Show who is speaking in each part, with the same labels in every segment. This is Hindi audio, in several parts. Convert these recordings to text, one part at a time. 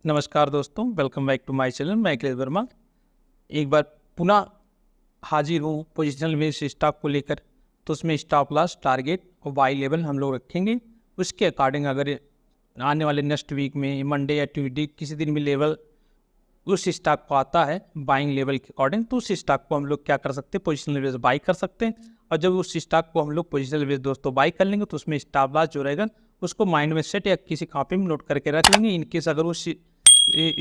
Speaker 1: नमस्कार दोस्तों, welcome back to my channel. मैं अखिलेश वर्मा एक बार पुनः हाजिर हूँ पोजिशनल बेस्ड स्टॉक को लेकर। तो उसमें स्टॉप लॉस, टारगेट और बाई लेवल हम लोग रखेंगे। उसके अकॉर्डिंग अगर आने वाले नेक्स्ट वीक में मंडे या ट्यूसडे किसी दिन भी लेवल उस स्टॉक को आता है बाइंग लेवल के अकॉर्डिंग, तो उस स्टॉक को हम लोग क्या कर सकते हैं, पोजिशनल बेस बाई कर सकते हैं। और जब उस स्टॉक को हम लोग पोजिशनल बेस दोस्तों बाई कर लेंगे तो उसमें स्टॉप लॉस जो रहेगा उसको माइंड में सेट या किसी कॉपी में नोट करके रख लेंगे। इनकेस अगर उस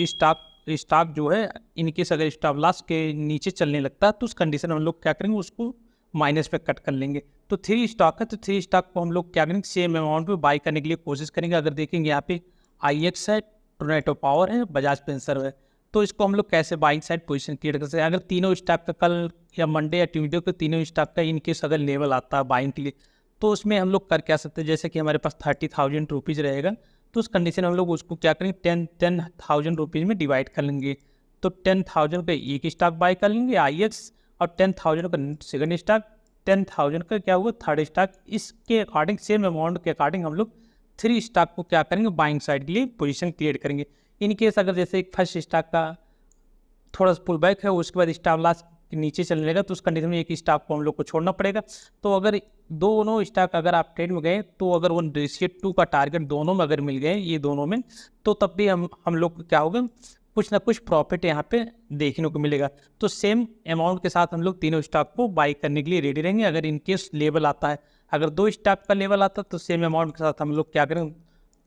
Speaker 1: स्टॉक स्टॉक जो है इनकेस अगर स्टॉप लॉस के नीचे चलने लगता है तो उस कंडीशन में हम लोग क्या करेंगे, उसको माइनस पे कट कर लेंगे। तो 3 स्टॉक है, तो 3 स्टॉक को हम लोग क्या करेंगे, सेम अमाउंट पे बाई करने के लिए कोशिश करेंगे। अगर देखेंगे यहाँ पे IX है, टोरेंटो पावर है, बजाज फिनसर्व है, तो इसको हम लोग कैसे बाइंग साइड पोजीशन क्रिएट कर सकते हैं। अगर तीनों स्टॉक का कल या मंडे या ट्यूसडे को तीनों स्टॉक का इनकेस अगर लेवल आता है बाइंग के लिए, तो उसमें हम लोग कर क्या सकते हैं, जैसे कि हमारे पास 30,000 रुपीज़ रहेगा, तो उस कंडीशन में हम लोग उसको क्या करेंगे, 10,000 रुपीज़ में डिवाइड कर लेंगे। तो 10,000 का एक स्टॉक बाय कर लेंगे IX, और 10,000 का सेकंड स्टॉक, 10,000 का क्या हुआ थर्ड स्टॉक। इसके अकॉर्डिंग सेम अमाउंट के अकॉर्डिंग हम लोग 3 स्टॉक को क्या करेंगे, बाइंग साइड के लिए पोजीशन क्रिएट करेंगे। इन केस अगर जैसे एक फर्स्ट स्टॉक का थोड़ा सा पुल बैक है, उसके बाद स्टॉप लॉस के नीचे चलने लगा, तो उस कंडीशन में एक स्टॉक को हम लोग को छोड़ना पड़ेगा। तो अगर दोनों स्टॉक अगर आप ट्रेड में गए, तो अगर वो रेशियो 2 का टारगेट दोनों में अगर मिल गए, ये दोनों में, तो तब भी हम लोग को क्या होगा, कुछ ना कुछ प्रॉफिट यहाँ पे देखने को मिलेगा। तो सेम अमाउंट के साथ हम लोग तीनों स्टॉक को बाई करने के लिए रेडी रहेंगे। अगर इनकेस लेवल आता है, अगर 2 स्टॉक का लेवल आता है, तो सेम अमाउंट के साथ हम लोग क्या करेंगे,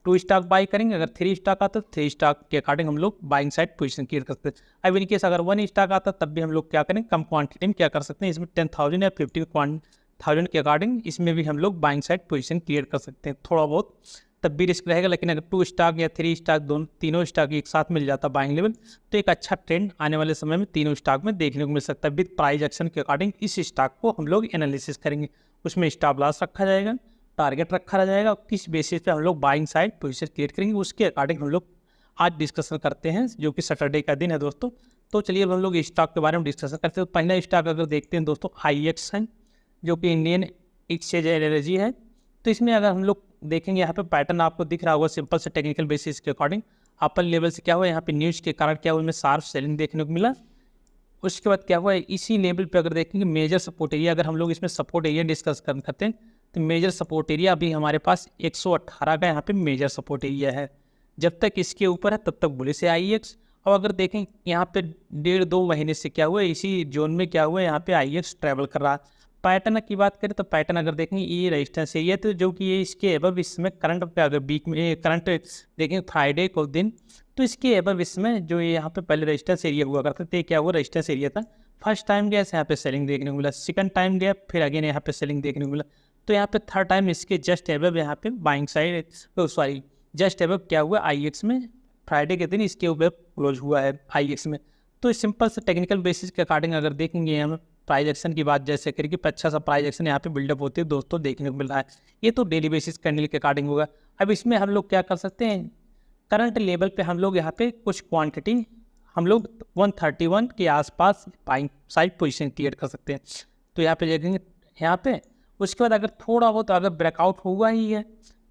Speaker 1: 2 स्टॉक बाई करेंगे। अगर 3 स्टॉक आता है, 3 स्टॉक के अकॉर्डिंग हम लोग बाइंग साइड पोजीशन क्रिएट कर सकते हैं। अब इन केस अगर 1 स्टॉक आता है, तब भी हम लोग क्या करें, कम क्वांटिटी में क्या कर सकते हैं, इसमें 10,000 या 50,000 के अकॉर्डिंग इसमें भी हम लोग बाइंग साइड पोजीशन क्रिएट कर सकते हैं। थोड़ा बहुत तब भी रिस्क रहेगा, लेकिन अगर 2 स्टॉक या 3 स्टॉक तीनों स्टॉक एक साथ मिल जाता बाइंग लेवल, तो एक अच्छा ट्रेंड आने वाले समय में तीनों स्टॉक में देखने को मिल सकता है। विद प्राइस एक्शन के अकॉर्डिंग इस स्टॉक को हम लोग एनालिसिस करेंगे। उसमें स्टॉप लॉस रखा जाएगा, टारगेट रखा जाएगा, किस बेसिस पे हम लोग बाइंग साइड पोजीशन क्रिएट करेंगे, उसके अकॉर्डिंग हम लोग आज डिस्कशन करते हैं, जो कि सैटरडे का दिन है दोस्तों। तो चलिए अब हम लोग स्टॉक के बारे में डिस्कशन करते हैं। तो पहला स्टॉक अगर देखते हैं दोस्तों, IX है, जो कि इंडियन एक्सचेंज एनर्जी है। तो इसमें अगर हम लोग देखेंगे, यहाँ पे पैटर्न आपको दिख रहा होगा सिंपल से टेक्निकल बेसिस के अकॉर्डिंग। अपर लेवल से क्या हुआ, यहाँ पे न्यूज़ के कारण क्या हुआ, इसमें शार्प सेलिंग देखने को मिला। उसके बाद क्या हुआ, इसी लेवल पे अगर देखेंगे मेजर सपोर्ट एरिया, अगर हम लोग इसमें सपोर्ट एरिया डिस्कस करते हैं, तो मेजर सपोर्ट एरिया अभी हमारे पास 118 का यहाँ पे मेजर सपोर्ट एरिया है। जब तक इसके ऊपर है तब तक बुलिश है IX। और अगर देखें यहाँ पे 1.5-2 महीने से क्या हुआ, इसी जोन में क्या हुआ, यहाँ पे IX ट्रैवल कर रहा है। पैटर्न की बात करें तो पैटर्न अगर देखेंगे, ये रेजिस्टेंस एरिया, तो जो कि ये इसके एबव इसमें करंट पे अगर वीक में करंट देखेंगे फ्राइडे को दिन, तो इसके एबव इसमें जो ये यहाँ पे पहले रेजिस्टेंस एरिया हुआ करता था, क्या हुआ, रेजिस्टेंस एरिया था। फर्स्ट टाइम गया यहाँ पे सेलिंग देखने को मिला, सेकंड टाइम गया फिर अगेन यहाँ पे सेलिंग देखने को मिला। तो यहाँ पे थर्ड टाइम इसके जस्ट एबव यहाँ पे buying side, sorry just above क्या हुआ IX में, फ्राइडे के दिन इसके ऊपर क्लोज हुआ है IX में। तो सिंपल से टेक्निकल बेसिस के अकॉर्डिंग अगर देखेंगे, हम प्राइस एक्शन की बात जैसे करें कि अच्छा सा प्राइस एक्शन यहाँ पे बिल्डअप होते हैं दोस्तों देखने को मिल रहा है। ये तो डेली बेसिस कैंडल के अकॉर्डिंग होगा। अब इसमें हम लोग क्या कर सकते हैं, करंट लेवल पे हम लोग यहाँ पे कुछ क्वांटिटी हम लोग 131 के आसपास बाइंग साइड पोजीशन क्रिएट कर सकते हैं। तो यहाँ पे देखेंगे, यहाँ पे उसके बाद अगर थोड़ा बहुत अगर ब्रेकआउट हुआ ही है,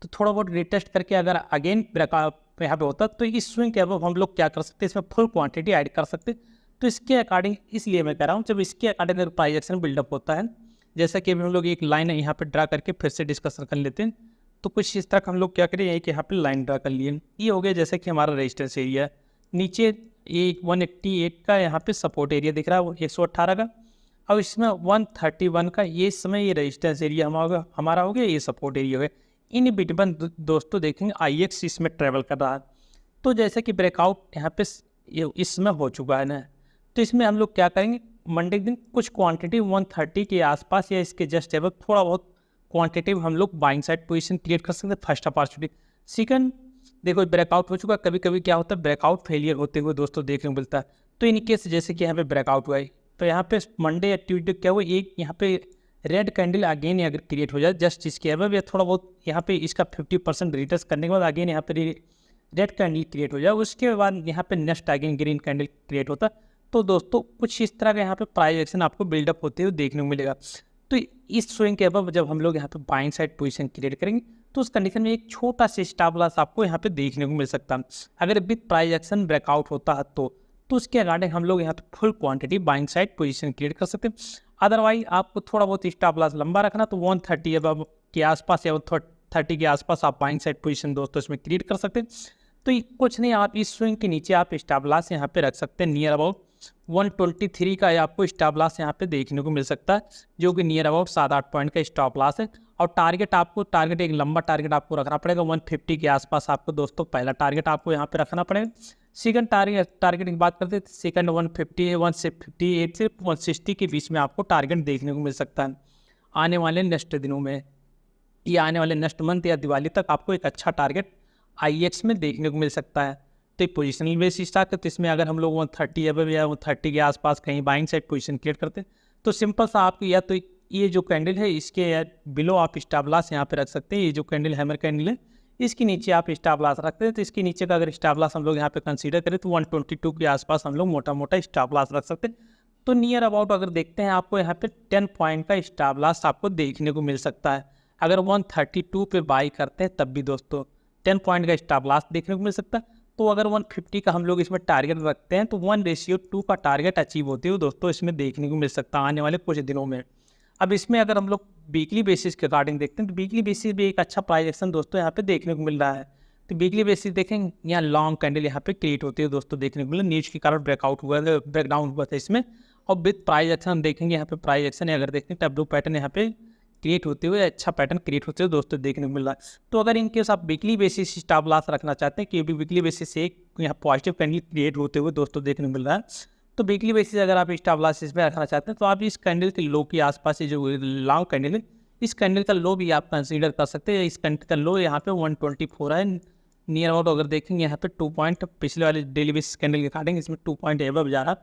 Speaker 1: तो थोड़ा बहुत रिटेस्ट करके अगर अगेन ब्रेकआउट यहाँ पे होता, तो इस स्विंग के अब हम लोग क्या कर सकते हैं, इसमें फुल क्वांटिटी ऐड कर सकते हैं। तो इसके अकॉर्डिंग इसलिए मैं कह रहा हूँ, जब इसके अकॉर्डिंग अगर प्राइस एक्शन बिल्डअप होता है, जैसा कि अभी हम लोग एक लाइन यहाँ पे ड्रा करके फिर से डिस्कशन कर लेते हैं। तो कुछ इस तरह हम लोग क्या करें, कि यहाँ पे लाइन ड्रा कर लिए, ये हो गया जैसे कि हमारा रेजिस्टेंस एरिया। नीचे ये 188 का यहाँ पे सपोर्ट एरिया दिख रहा है, वो 118 का। अब इसमें 131 का ये समय ये रेजिस्टेंस एरिया हमारा हो गया, ये सपोर्ट एरिया हो गया। इन बिटवीन दोस्तों देखेंगे IX इसमें ट्रेवल कर रहा है। तो जैसे कि ब्रेकआउट यहाँ पे ये इसमें हो चुका है ना, तो इसमें हम लोग क्या करेंगे, मंडे के दिन कुछ क्वांटिटी 130 के आसपास या इसके जस्ट एबव थोड़ा बहुत क्वांटिटी हम लोग बाइंग साइड पोजीशन क्रिएट कर सकते हैं, फर्स्ट अपॉर्चुनिटी। सेकंड देखो ब्रेकआउट हो चुका, कभी कभी क्या होता है ब्रेकआउट फेलियर होते हुए दोस्तों देखने को मिलता है। तो इन केस जैसे कि यहाँ पे ब्रेकआउट हुआ है, तो यहाँ पे मंडे या ट्यूसडे क्या हुआ, एक यहाँ पे रेड कैंडल अगेन अगर क्रिएट हो जाए जस्ट इसके अबव, या थोड़ा बहुत यहाँ पे इसका 50% रिटर्स करने के बाद अगेन यहाँ पे रेड कैंडल क्रिएट हो जाए, उसके बाद यहाँ पे next again green candle create होता है। तो दोस्तों कुछ इस तरह का यहाँ पे प्राइस एक्शन आपको बिल्डअप होते हुए देखने को मिलेगा। तो इस स्विंग के अब जब हम लोग यहाँ पे बाइंग साइड पोजीशन क्रिएट करेंगे तो उस कंडीशन में एक छोटा सा स्टॉप लॉस आपको यहाँ पे देखने को मिल सकता है। अगर विथ प्राइस एक्शन ब्रेकआउट होता है तो उसके अकॉर्डिंग हम लोग यहाँ पे full quantity buying side position create कर सकते हैं। अदरवाइज आपको थोड़ा बहुत स्टॉप लॉस लंबा रखना तो 130 अब के आसपास या 130 के आसपास आप बाइंग साइड पोजीशन दोस्तों इसमें क्रिएट कर सकते हैं। तो कुछ नहीं, आप इस स्विंग के नीचे आप स्टॉप लॉस यहाँ पे रख सकते हैं। नियर अबाउट 123 का आपको स्टॉप लॉस यहाँ पे देखने को मिल सकता है, जो कि नियर अबाउट 7-8 पॉइंट का स्टॉप लॉस है। और टारगेट एक लंबा टारगेट आपको रखना पड़ेगा 150 के आसपास आपको दोस्तों पहला टारगेट आपको यहाँ पे रखना पड़ेगा। सेकंड टारगेट की बात करते हैं, सेकंड 158 से 160 के बीच में आपको टारगेट देखने को मिल सकता है आने वाले नेक्स्ट दिनों में, या आने वाले नेक्स्ट मंथ या दिवाली तक आपको एक अच्छा टारगेट IEX में देखने को मिल सकता है। तो एक पोजिशनल बेस स्टॉक है, तो इसमें अगर हम लोग 130 अब या 130 के आसपास कहीं बाइंग साइड पोजीशन क्रिएट करते हैं तो सिंपल सा आपको या तो ये जो कैंडल है इसके बिलो आप स्टॉप लॉस यहाँ पे रख सकते हैं। ये जो कैंडल हैमर कैंडल है इसके नीचे आप स्टॉप लॉस रखते हैं, तो इसके नीचे का अगर स्टॉप लॉस हम लोग यहाँ पे कंसीडर करें तो 122 के आसपास हम लोग मोटा मोटा स्टॉप लॉस रख सकते हैं। तो नियर अबाउट अगर देखते हैं आपको यहाँ पे 10 पॉइंट का स्टॉप लॉस आपको देखने को मिल सकता है। अगर 132 पे बाई करते हैं तब भी दोस्तों 10 पॉइंट का स्टॉप लॉस देखने को मिल सकता है। तो अगर 150 का हम लोग इसमें टारगेट रखते हैं तो 1:2 का टारगेट अचीव होते हुए दोस्तों इसमें देखने को मिल सकता है आने वाले कुछ दिनों में। अब इसमें अगर हम लोग वीकली बेसिस के अकॉर्डिंग देखते हैं तो वीकली बेसिस भी एक अच्छा प्राइस एक्शन दोस्तों यहाँ पे देखने को मिल रहा है। तो वीकली बेसिस देखेंगे यहाँ लॉन्ग कैंडल यहाँ पे क्रिएट होती है दोस्तों देखने को मिला, न्यूज के कारण ब्रेकडाउन हुआ था इसमें। और विद प्राइस एक्शन देखेंगे यहाँ पे प्राइस एक्शन अगर देखते हैं टैब्लू पैटर्न यहाँ पे क्रिएट होते हुए अच्छा पैटर्न क्रिएट होते हुए दोस्तों देखने को मिल रहा है। तो अगर इनकेस आप वीकली बेसिस स्टॉप लॉस रखना चाहते हैं क्योंकि वीकली बेसिस से एक यहाँ पॉजिटिव कैंडल क्रिएट होते हुए दोस्तों देखने को मिल रहा है, तो वीकली बेसिस अगर आप स्टॉप लॉस इसमें रखना चाहते हैं तो आप इस कैंडल के लो के आसपास ये जो लॉन्ग कैंडल है इस कैंडल का लो भी आप कंसीडर कर सकते हैं। इस कैंडल का लो यहाँ पे 124 है नियर अबाउट। अगर देखेंगे यहाँ पे 2 पॉइंट पिछले वाले डेली बेसिस कैंडल के अकॉर्डिंग इसमें 2 पॉइंट एबव जा रहा,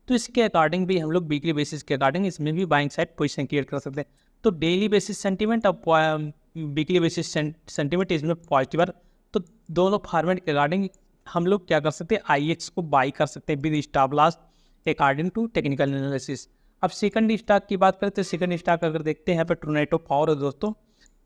Speaker 1: तो इसके अकॉर्डिंग भी हम लोग वीकली बेसिस के अकॉर्डिंग इसमें भी बाइंग साइड पोजीशन क्रिएट कर सकते हैं। तो डेली बेसिस सेंटीमेंट और वीकली बेसिस सेंटीमेंट इसमें पॉजिटिव है, तो दोनों फॉर्मेट के अकॉर्डिंग हम लोग क्या कर सकते हैं IEX को बाई कर सकते हैं with stop loss according to technical analysis. अब सेकंड स्टॉक की बात करें तो सेकंड स्टॉक अगर देखते हैं यहाँ पे टोरंटो पावर है दोस्तों,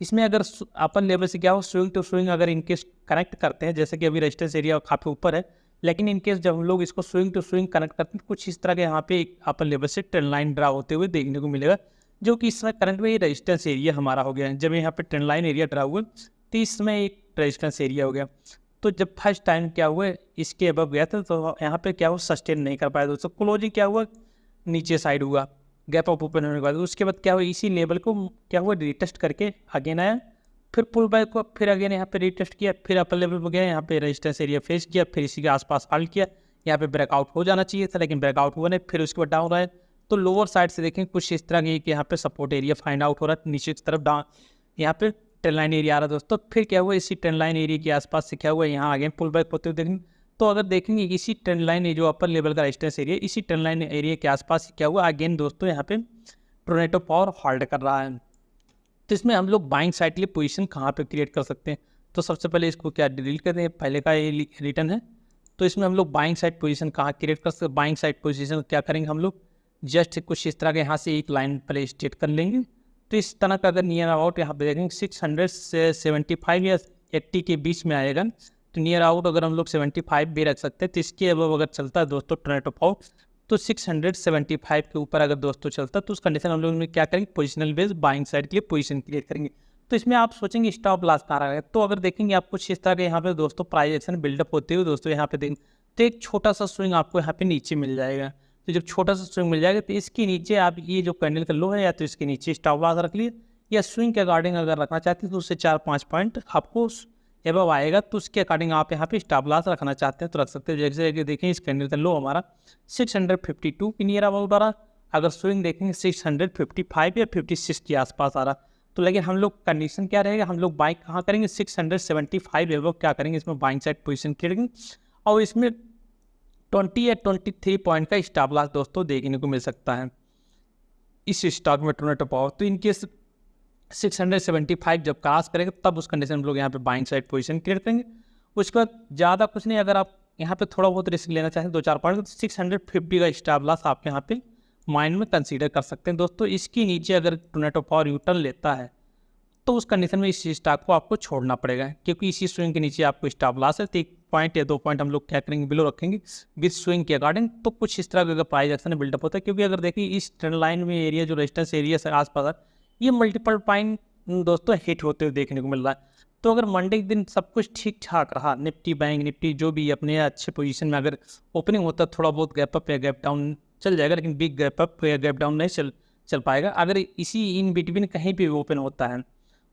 Speaker 1: इसमें अगर अपर लेवल से क्या हो स्विंग टू स्विंग अगर इनकेस कनेक्ट करते हैं, जैसे कि अभी रेजिस्टेंस एरिया काफ़ी ऊपर है, लेकिन इनकेस जब हम लोग इसको स्विंग टू स्विंग कनेक्ट करते हैं कुछ इस तरह के यहाँ पे एक अपर लेवल से ट्रेंड लाइन ड्रा होते हुए देखने को मिलेगा, जो कि इस समय करंट में ये रेजिस्टेंस एरिया हमारा हो गया है। जब यहाँ पे ट्रेंड लाइन एरिया ड्रा हुआ तो इसमें एक रेजिस्टेंस एरिया हो गया। तो जब फर्स्ट टाइम क्या हुआ इसके अबव गया था तो यहाँ पे क्या हुआ सस्टेन नहीं कर पाया दोस्तों, क्लोजिंग क्या हुआ नीचे साइड हुआ गैप अप ओपन होने के बाद। उसके बाद क्या हुआ इसी लेवल को क्या हुआ रिटेस्ट करके अगेन आया, फिर पुल बैक को फिर अगेन यहाँ पे रिटेस्ट किया, फिर अपर लेवल पर गया यहाँ पे रेजिस्टेंस एरिया फेस किया, फिर इसी के आसपास हॉल्ट किया। यहाँ पे ब्रेकआउट हो जाना चाहिए था लेकिन ब्रेकआउट हुआ नहीं, फिर उसके बाद डाउन रहा। तो लोअर साइड से देखें कुछ इस तरह की यहाँ पे सपोर्ट एरिया फाइंड आउट हो रहा है, नीचे की तरफ डाउन यहाँ पे ट्रेंड लाइन एरिया आ रहा है दोस्तों। फिर क्या हुआ इसी ट्रेंड लाइन एरिया के आसपास से क्या हुआ यहाँ अगेन पुल बैक होते हुए देखेंगे। तो अगर देखेंगे इसी ट्रेंड लाइन जो अपर लेवल का रेजिस्टेंस एरिया इसी ट्रेंड लाइन एरिया के आसपास क्या हुआ अगेन दोस्तों यहाँ पे टोरंटो पावर होल्ड कर रहा है। तो इसमें हम लोग बाइंग साइड के लिए पोजीशन कहाँ पे क्रिएट कर सकते हैं, तो सबसे पहले इसको क्या डिलीट कर दें, पहले का ये रिटर्न है। तो इसमें हम लोग बाइंग साइड पोजीशन कहाँ क्रिएट कर सकते हैं, बाइंग साइड पोजीशन क्या करेंगे हम लोग जस्ट कुछ इस तरह के यहाँ से एक लाइन पहले स्ट्रेट कर लेंगे। तो इस तरह का अगर नियर अबाउट यहाँ पे देखेंगे 675 या 80 के बीच में आएगा, तो नियर आउट अगर हम लोग 75 भी रख सकते हैं। तो इसके अब अगर चलता है दोस्तों टोरंटो पावर तो 675 के ऊपर अगर दोस्तों चलता है तो उस कंडीशन हम लोग में क्या करेंगे पोजिशनल बेस बाइंग साइड के लिए पोजीशन क्रिएट करेंगे। तो इसमें आप सोचेंगे स्टॉप लॉस कहाँ रहा है, तो अगर देखेंगे आप कुछ इस तरह के यहाँ पे दोस्तों प्राइस एक्शन बिल्डअप होते हुए दोस्तों यहाँ पे देखेंगे तो एक छोटा सा स्विंग आपको यहाँ पे नीचे मिल जाएगा। तो जब छोटा सा स्विंग मिल जाएगा तो इसके नीचे आप ये जो कैंडल का लो है या तो इसके नीचे स्टॉप लॉस रख लिए, या स्विंग के अकॉर्डिंग अगर रखना चाहते हैं तो उससे 4-5 पॉइंट आपको एबव आएगा, तो उसके अकॉर्डिंग आप यहाँ पे स्टॉप लॉस रखना चाहते हैं तो रख सकते हैं। जैसे कि देखें इस कैंडल का लो हमारा 652 के नियर अबाउट आ रहा, अगर स्विंग देखेंगे 655 या 56 के आसपास आ रहा। तो लेकिन हम लोग कंडीशन क्या रहेगा, हम लोग बाइंग कहाँ करेंगे 675 एबव क्या करेंगे इसमें बाइंग साइड पोजीशन करेंगे, और इसमें 20 या 23 पॉइंट का स्टॉप लॉस दोस्तों देखने को मिल सकता है इस स्टॉक में टोरंटो पावर। तो इनकेस 675 जब क्रॉस करेंगे तब उस कंडीशन में लोग यहाँ पे बाइंग साइड पोजीशन क्रिएट करेंगे। उसके बाद ज़्यादा कुछ नहीं, अगर आप यहाँ पे थोड़ा बहुत रिस्क लेना चाहें 2-4 पॉइंट तो 650 का स्टॉप लॉस आप यहाँ पे माइंड में कंसीडर कर सकते हैं दोस्तों। इसके नीचे अगर टोरंटो पावर यूटर्न लेता है तो उस कंडीशन में इस स्टॉक को आपको छोड़ना पड़ेगा, क्योंकि इसी स्विंग के नीचे आपको स्टॉप लॉस है। तो 1 पॉइंट या 2 पॉइंट हम लोग क्या करेंगे, बिलो रखेंगे विद स्विंग के अकॉर्डिंग। तो कुछ इस तरह का अगर प्राइस एक्शन बिल्डअप होता है, क्योंकि अगर देखिए इस ट्रेंड लाइन में एरिया जो रेजिस्टेंस एरिया से आसपास है, ये मल्टीपल पॉइंट दोस्तों हिट होते हुए देखने को मिल रहा है। तो अगर मंडे के दिन सब कुछ ठीक ठाक रहा, निफ्टी बैंक निफ्टी जो भी अपने अच्छे पोजीशन में अगर ओपनिंग होता है, थोड़ा बहुत गैप अप या गैप डाउन चल जाएगा, लेकिन बिग गैप अप या गैप डाउन नहीं चल पाएगा। अगर इसी इन बिटवीन कहीं भी ओपन होता है,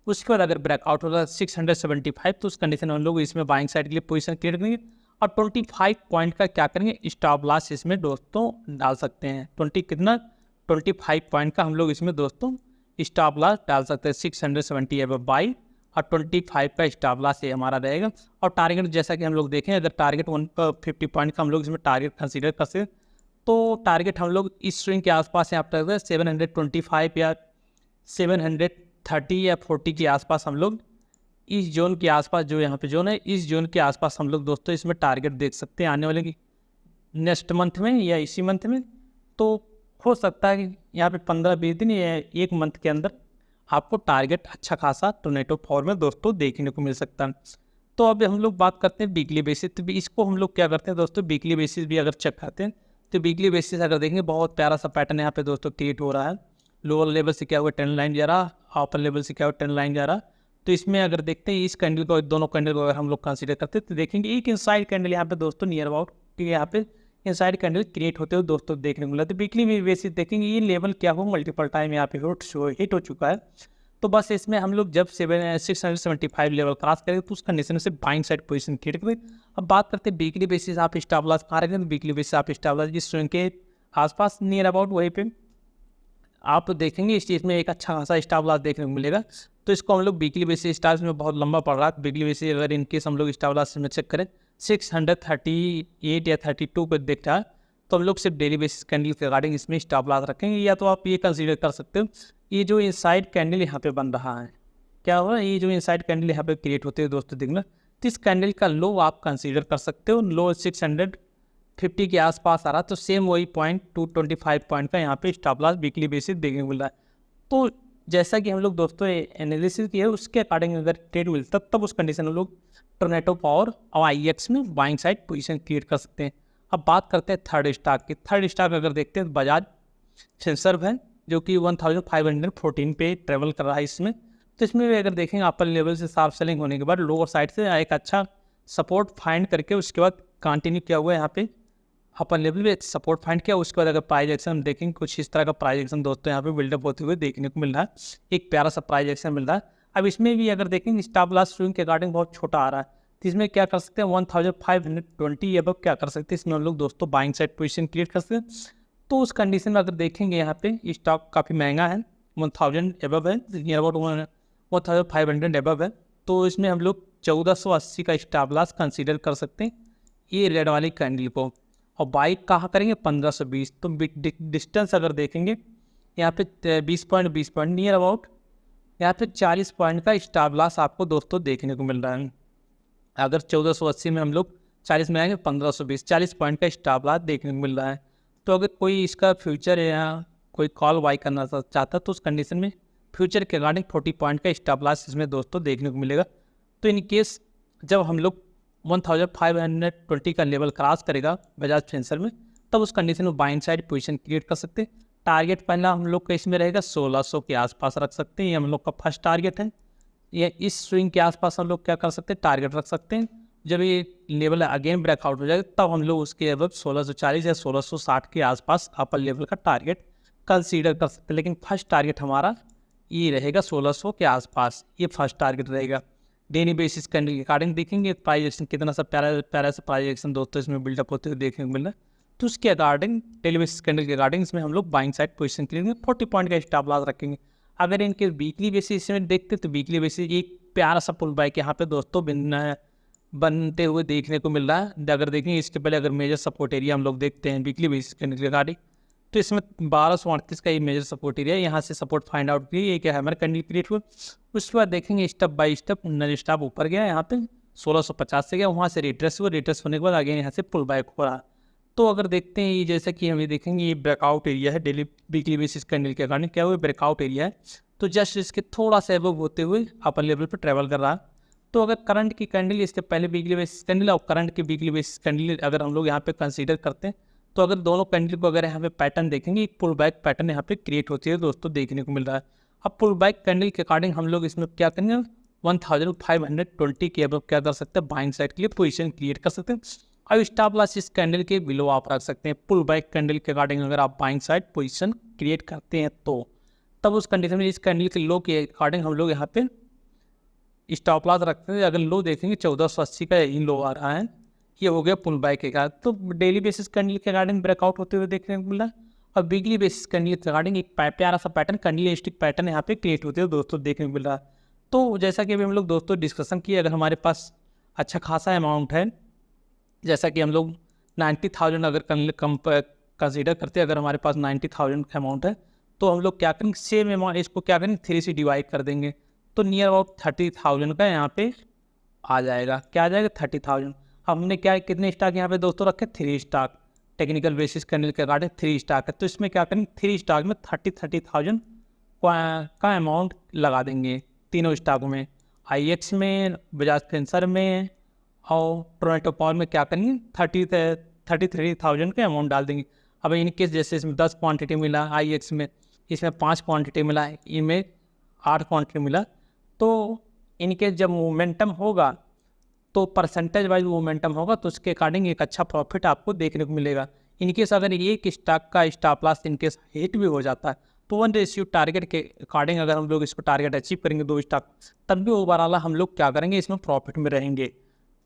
Speaker 1: उसके बाद अगर ब्रेकआउट होगा 675, तो उस कंडीशन में हम लोग इसमें बाइंग साइड के लिए पोजीशन क्रिएट करेंगे और 25 पॉइंट का क्या करेंगे, स्टॉप लॉस इसमें दोस्तों डाल सकते हैं। 25 पॉइंट का हम लोग इसमें दोस्तों स्टॉप लॉस डाल सकते हैं। 670 अब बाई और 25 का स्टॉप लॉस ये हमारा रहेगा। और टारगेट जैसा कि हम लोग देखें, अगर टारगेट 150 पॉइंट का हम लोग इसमें टारगेट कंसीडर कर सकते, तो टारगेट हम लोग इस स्विंग के आसपास यहाँ पर 725 या 730 या 40 के आसपास हम लोग इस जोन के आसपास, जो यहाँ पे जोन है, इस जोन के आसपास हम लोग दोस्तों इसमें टारगेट देख सकते हैं आने वाले की नेक्स्ट मंथ में या इसी मंथ में। तो हो सकता है कि यहाँ पे 15-20 दिन या 1 मंथ के अंदर आपको टारगेट अच्छा खासा टोरंटो पावर में दोस्तों देखने को मिल सकता है। तो अब हम लोग बात करते हैं वीकली बेसिस। तो इसको हम लोग क्या करते हैं दोस्तों, वीकली बेसिस भी अगर चेक करते हैं, तो वीकली बेसिस अगर देखेंगे बहुत प्यारा सा पैटर्न यहाँ पे दोस्तों क्रिएट हो रहा है। लोअर लेवल से क्या हुआ, ट्रेंड लाइन जा रहा, अपर लेवल से क्या हुआ, ट्रेंड लाइन जा रहा। तो इसमें अगर देखते हैं इस कैंडल को, दोनों कैंडल को अगर हम लोग कंसीडर करते हैं, तो देखेंगे एक इनसाइड कैंडल यहाँ पे दोस्तों नियर अबाउट यहाँ पे इनसाइड कैंडल क्रिएट होते हुए दोस्तों देखने को मिला। तो वीकली बेसिस देखेंगे ये लेवल क्या हो, मल्टीपल टाइम यहाँ पे हिट हो चुका है। तो बस इसमें हम लोग जब 675 लेवल क्रॉस करेंगे तो उस कंडीशन से बाइंग साइड पोजीशन क्रिएट करें। अब बात करते हैं वीकली बेसिस आप स्टॉप लॉस कहाँ रखेंगे, तो वीकली बेसिस आप स्टॉप लॉस इस स्विंग के आसपास नियर अबाउट वहीं पे आप देखेंगे इस चीज़ में एक अच्छा खासा स्टॉप लॉस देखने को मिलेगा। तो इसको हम लोग वीकली बेसिस स्टार्स में बहुत लंबा पड़ रहा है। वीकली बेसिस अगर इनकेस हम लोग स्टॉप लॉस में चेक करें 638 या 32 पर देख रहा है, तो हम लोग सिर्फ डेली बेसिस कैंडल के रिगार्डिंग इसमें स्टॉप लॉस रखेंगे। या तो आप ये कंसीडर कर सकते हो, ये जो इनसाइड कैंडल यहाँ पे बन रहा है, क्या हुआ, ये जो इनसाइड कैंडल यहाँ पे क्रिएट होते हैं दोस्तों देखना, तो इस कैंडल का लो आप कंसीडर कर सकते हो। लो 650 के आसपास आ रहा, तो सेम वही पॉइंट 225 पॉइंट का यहाँ पे स्टॉप लॉस वीकली बेसिस देखने को मिल रहा है। तो जैसा कि हम लोग दोस्तों एनालिसिस किया है उसके अकॉर्डिंग अगर ट्रेड मिलता तब उस कंडीशन में लोग टोरंटो पावर और IEX में बाइंग साइड पोजीशन क्रिएट कर सकते हैं। अब बात करते हैं थर्ड स्टॉक की। थर्ड स्टॉक अगर देखते हैं तो बजाज फिनसर्व है, जो कि 1514 पे ट्रेवल कर रहा है इसमें। तो इसमें भी अगर देखेंगे अपर लेवल से शार्प सेलिंग होने के बाद लोअर साइड से एक अच्छा सपोर्ट फाइंड करके उसके बाद कंटिन्यू किया हुआ है यहाँ पे अपर लेवल पे सपोर्ट फाइंड किया। उसके बाद अगर प्राइस एक्शन देखेंगे कुछ इस तरह का प्राइस एक्शन दोस्तों यहाँ पे बिल्डअप होते हुए देखने को मिल रहा है, एक प्यारा सा प्राइस एक्शन मिल रहा है। अब इसमें भी अगर देखेंगे स्टॉप लॉस स्विंग के अकॉर्डिंग बहुत छोटा आ रहा है, तो इसमें क्या कर सकते हैं 1520 अब क्या कर सकते हैं, इसमें हम लोग दोस्तों बाइंग साइड पोजीशन क्रिएट कर सकते हैं। तो उस कंडीशन में अगर देखेंगे यहाँ पे स्टॉक काफ़ी महंगा है, 1000 एबव है, नियर अबाउट 1500 एबव है। तो इसमें हम लोग 1480 का स्टॉप लॉस कंसीडर कर सकते हैं ये रेड वाली कैंडल को। और बाई कहाँ करेंगे 1520। तो डिस्टेंस अगर देखेंगे यहाँ पे 20 पॉइंट नियर अबाउट यहाँ पे 40 पॉइंट का स्टॉप लॉस आपको दोस्तों देखने को मिल रहा है। अगर 1480 में हम लोग 40 में आएंगे 1520, 40 पॉइंट का स्टॉप लॉस देखने को मिल रहा है। तो अगर कोई इसका फ्यूचर या कोई कॉल बाई करना चाहता है तो उस कंडीशन में फ्यूचर के रिगार्डिंग 40 पॉइंट का स्टॉप लॉस इसमें दोस्तों देखने को मिलेगा। तो इन केस जब हम लोग 1520 का लेवल क्रॉस करेगा बजाज फिनसर्व में, तब उस कंडीशन में बाइंग साइड पोजीशन क्रिएट कर सकते हैं। टारगेट पहला हम लोग का इसमें रहेगा 1600 के आसपास रख सकते हैं, ये हम लोग का फर्स्ट टारगेट है। ये इस स्विंग के आसपास हम लोग क्या कर सकते हैं, टारगेट रख सकते हैं। जब ये लेवल अगेन ब्रेकआउट हो जाएगा तब हम लोग उसके अब 1640 या 1660 के आसपास अपर लेवल का टारगेट कंसीडर कर सकते हैं। लेकिन फर्स्ट टारगेट हमारा ये रहेगा 1600 के आसपास, ये फर्स्ट टारगेट रहेगा। डेली बेसिस कैंडल के अकॉर्डिंग देखेंगे प्राइस एक्शन कितना सा प्यारा सा प्राइस एक्शन दोस्तों इसमें बिल्डअप होते हुए देखने को मिल रहा है। तो उसके अकॉर्डिंग डेली बेसिस कैंडल के अकॉर्डिंग इसमें हम लोग बाइंग साइड पोजीशन के लिए 40 पॉइंट का स्टॉप लॉस रखेंगे। अगर इनके वीकली बेसिस में देखते तो वीकली बेसिस एक प्यारा सा पुल बैक यहाँ पे दोस्तों बनते हुए देखने को मिल रहा है। अगर देखेंगे इसके पहले अगर मेजर सपोर्ट एरिया हम लोग देखते हैं वीकली बेसिस कैंडल के अकॉर्डिंग, तो इसमें 1238 का ये मेजर सपोर्ट एरिया, यहाँ से सपोर्ट फाइंड आउट किया, ये क्या है हमारा कैंडल क्रिएट हुआ। उसके बाद देखेंगे स्टेप बाय स्टेप नल स्टॉप ऊपर गया, यहाँ पे 1650 से गया, वहाँ से रिट्रेस हुआ, रिट्रेस होने के बाद आगे यहाँ से पुल बैक हो रहा। तो अगर देखते हैं ये जैसा कि हम ये देखेंगे ये ब्रेकआउट एरिया है डेली वीकली बेसिस कैंडल के कारण क्या हुआ ब्रेकआउट एरिया है, तो जस्ट इसके थोड़ा सा एबव होते हुए अपर लेवल पर ट्रेवल कर रहा है। तो अगर करंट की कैंडल इसके पहले वीकली बेसिस कैंडल और करंट की वीकली बेसिस कैंडल अगर हम लोग यहाँ पे कंसीडर करते हैं, तो अगर दोनों कैंडल को अगर यहाँ पे पैटर्न देखेंगे एक पुल बैक पैटर्न यहाँ पे क्रिएट होती है दोस्तों देखने को मिल रहा है। अब पुल बैक कैंडल के अकॉर्डिंग हम लोग इसमें क्या करेंगे 1520 के अब क्या कर सकते हैं बाइंग साइड के लिए पोजीशन क्रिएट कर सकते हैं। अब स्टॉप लॉस इस कैंडल के बिलो आप रख सकते हैं। पुल बैक कैंडल के अकॉर्डिंग अगर आप बाइंग साइड पोजीशन क्रिएट करते हैं तो तब उस कंडीशन में इस कैंडल के लो के अकॉर्डिंग हम लोग यहाँ पे स्टॉप लॉस रखते हैं। अगर लो देखेंगे 1480 का यही लो आ रहा है, ये हो गया पुल बैक के कारण। तो डेली बेसिस कैंडल के अकॉर्डिंग ब्रेकआउट होते हुए देखने को मिल रहा है और वीकली बेसिस कैंडल के अकॉर्डिंग एक प्यारा सा पैटर्न कैंडल स्टिक पैटर्न यहाँ पे क्रिएट होते हुए दोस्तों देखने को मिल रहा है। तो जैसा कि अभी हम लोग दोस्तों डिस्कशन किए, अगर हमारे पास अच्छा खासा अमाउंट है, जैसा कि हम लोग 90,000 अगर कंसिडर करते हैं, अगर हमारे पास 90,000 का अमाउंट है तो हम लोग क्या करेंगे सेम अमाउंट इसको क्या करेंगे 3 से डिवाइड कर देंगे तो नियर अबाउट 30,000 का यहाँ पे आ जाएगा। क्या आ जाएगा 30,000। हमने क्या कितने स्टॉक यहाँ पे दोस्तों रखे 3 स्टॉक, टेक्निकल बेसिस कैंडल के अकॉर्डिंग 3 स्टॉक है, तो इसमें क्या करेंगे 3 स्टॉक में 30,000 का अमाउंट लगा देंगे तीनों स्टॉक में, IEX में, बजाज फिंसर में और टोरंटो पावर में क्या करेंगे 33,000 के अमाउंट डाल देंगे। अब इन केस जैसे इसमें 10 क्वांटिटी मिला IEX में, इसमें 5 क्वांटिटी मिला, इनमें 8 क्वांटिटी मिला, तो इनके जब मोमेंटम होगा तो परसेंटेज वाइज मोमेंटम होगा तो उसके अकॉर्डिंग एक अच्छा प्रॉफिट आपको देखने को मिलेगा। इनकेस अगर एक स्टॉक का स्टॉप लॉस इनकेस हिट भी हो जाता है तो 1 टारगेट के अकॉर्डिंग अगर हम लोग इसको टारगेट अचीव करेंगे 2 स्टॉक, तब भी ओवरऑल हम लोग क्या करेंगे इसमें प्रॉफिट में रहेंगे।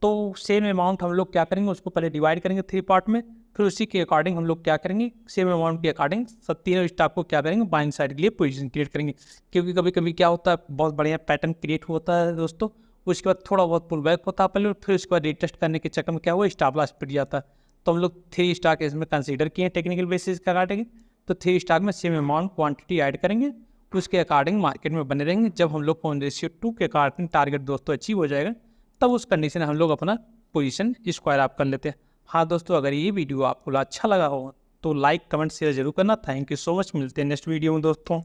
Speaker 1: तो सेम अमाउंट हम लोग क्या करेंगे उसको पहले डिवाइड करेंगे 3 पार्ट में, फिर उसी के अकॉर्डिंग हम लोग क्या करेंगे सेम अमाउंट के अकॉर्डिंग तीनों स्टॉक को क्या करेंगे बाइंग साइड के लिए पोजीशन क्रिएट करेंगे। क्योंकि कभी कभी क्या होता है बहुत बढ़िया पैटर्न क्रिएट होता है दोस्तों, उसके बाद थोड़ा बहुत पुल बैक होता है पहले, फिर उसके बाद रिटेस्ट करने के चक्कर में क्या हुआ स्टॉप लॉस पिट जाता है। तो हम लोग 3 स्टॉक इसमें कंसीडर किए टेक्निकल बेसिस का काटेंगे, तो 3 स्टॉक में सेम अमाउंट क्वांटिटी ऐड करेंगे, उसके अकॉर्डिंग मार्केट में बने रहेंगे। जब हम लोग 1:2 के अकॉर्डिंग टारगेट दोस्तों अचीव हो जाएगा तब उस कंडीशन में हम लोग अपना पोजीशन स्क्वायर अप कर लेते हैं। हाँ दोस्तों, अगर ये वीडियो आपको अच्छा लगा हो तो लाइक कमेंट शेयर जरूर करना। थैंक यू सो मच, मिलते हैं नेक्स्ट वीडियो में दोस्तों।